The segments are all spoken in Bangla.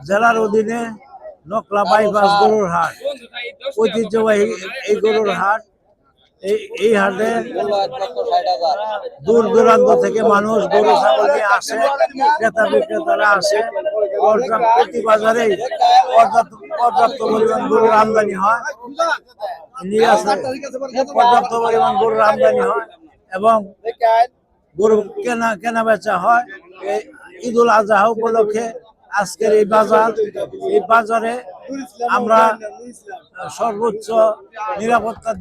জেলার অধীনে নকলা বাইপাস গরুর হাট, ঐতিহ্যবাহী এই গরুর হাট। এই হাটে দূর দূরান্ত থেকে মানুষ গরু ছাগল নিয়ে আসে, ক্রেতা বিক্রেতারা আসে। প্রতি বাজারে পর্যাপ্ত পরিমাণ গরুর আমদানি হয়, পর্যাপ্ত পরিমাণ গরুর আমদানি হয় এবং গরু কেনা বেচা হয়। ঈদুল আজহা উপলক্ষে আজকের এই বাজারে আমরা সর্বোচ্চ নিরাপত্তা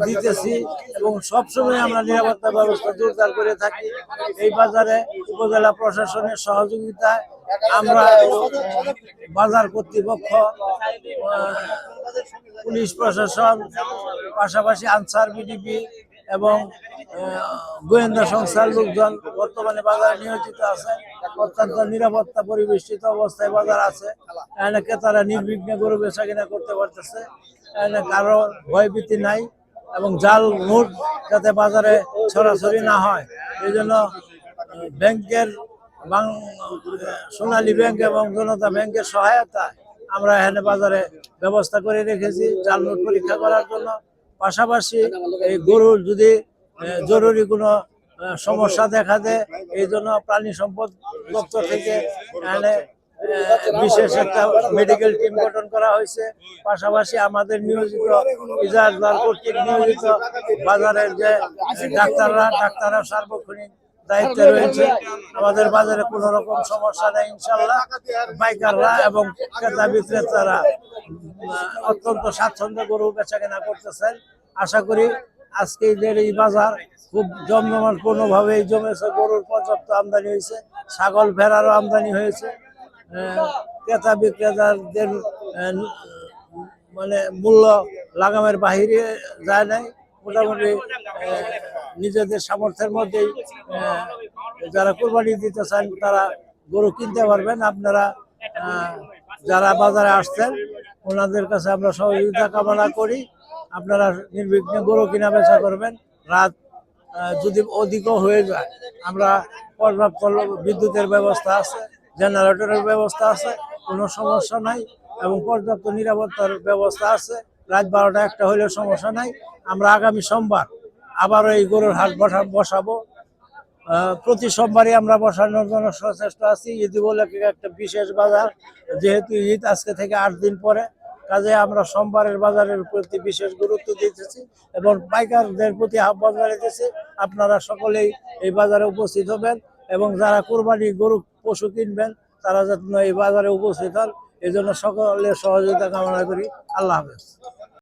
দিতেছি এবং সবসময় আমরা নিরাপত্তা ব্যবস্থা জোরদার করে থাকি। এই বাজারে উপজেলা প্রশাসনের সহযোগিতায় আমরা বাজার কর্তৃপক্ষ, পুলিশ প্রশাসন, পাশাপাশি আনসার বিডিপি এবং গোয়েন্দা সংস্থার লোকজন বর্তমানে বাজারে নিয়োজিত আছে। অত্যন্ত নিরাপত্তা পরিবেষ্টিত অবস্থায় বাজার আছে। এখানে ক্রেতারা নির্বিঘ্নে গরু বেচা কিনা করতে পারতেছে, এখানে কারো ভয়ভীতি নাই এবং জাল নোট যাতে বাজারে ছড়াছড়ি না হয় এই জন্য ব্যাংকের সোনালী ব্যাংক এবং জনতা ব্যাংকের সহায়তায় আমরা এখানে বাজারে ব্যবস্থা করে রেখেছি জাল নোট পরীক্ষা করার জন্য। পাশাপাশি এই গরুর যদি জরুরি কোনো সমস্যা দেখা দেয় এই জন্য প্রাণী সম্পদ দপ্তর থেকে এখানে বিশেষ একটা মেডিকেল টিম গঠন করা হয়েছে। পাশাপাশি আমাদের নিয়োজিত ইজারাদার কর্তৃক নিয়োজিত বাজারের যে ডাক্তাররা সার্বক্ষণিক দায়িত্বে রয়েছে। আমাদের বাজারে কোনো রকম সমস্যা নেই ইনশাল্লাহ। পাইকাররা এবং ক্রেতা বিক্রেতারা অত্যন্ত স্বাচ্ছন্দ্যে গরু বেচা কেনা করতেছেন। আশা করি আজকে এই বাজার খুব জমজমাটপূর্ণভাবে জমেছে। গরুর পর্যাপ্ত আমদানি হয়েছে, ছাগল ভেড়ারও আমদানি হয়েছে। ক্রেতা বিক্রেতাদের মানে মূল্য লাগামের বাহিরে যায় নাই। মোটামুটি নিজেদের সামর্থ্যের মধ্যেই যারা কোরবানি দিতে চান তারা গরু কিনতে পারবেন। আপনারা যারা বাজারে আসছেন ওনাদের কাছে আমরা সহযোগিতা কামনা করি। আপনারা নির্বিঘ্নে গরু কিনা বেচা করবেন। রাত যদি অধিকও হয়ে যায় আমরা পর্যাপ্ত বিদ্যুতের ব্যবস্থা আছে, জেনারেটরের ব্যবস্থা আছে, কোনো সমস্যা নাই এবং পর্যাপ্ত নিরাপত্তার ব্যবস্থা আছে। রাত 12টা-1টা হলেও সমস্যা নাই। আমরা আগামী সোমবার আবারও এই গরুর হাট বসাবো। প্রতি সোমবারই আমরা বসানোর জন্য সচেষ্ট আছি। ঈদ উপলক্ষে একটা বিশেষ বাজার, যেহেতু ঈদ আজকে থেকে 8 দিন পরে, কাজে আমরা সোমবারের বাজারের প্রতি বিশেষ গুরুত্ব দিতেছি এবং পাইকারদের প্রতি আহ্বান জানাইতেছি আপনারা সকলেই এই বাজারে উপস্থিত হবেন এবং যারা কোরবানি গরু পশু কিনবেন তারা যাতে এই বাজারে উপস্থিত হন এই জন্য সকলের সহযোগিতা কামনা করি। আল্লাহ হাফেজ।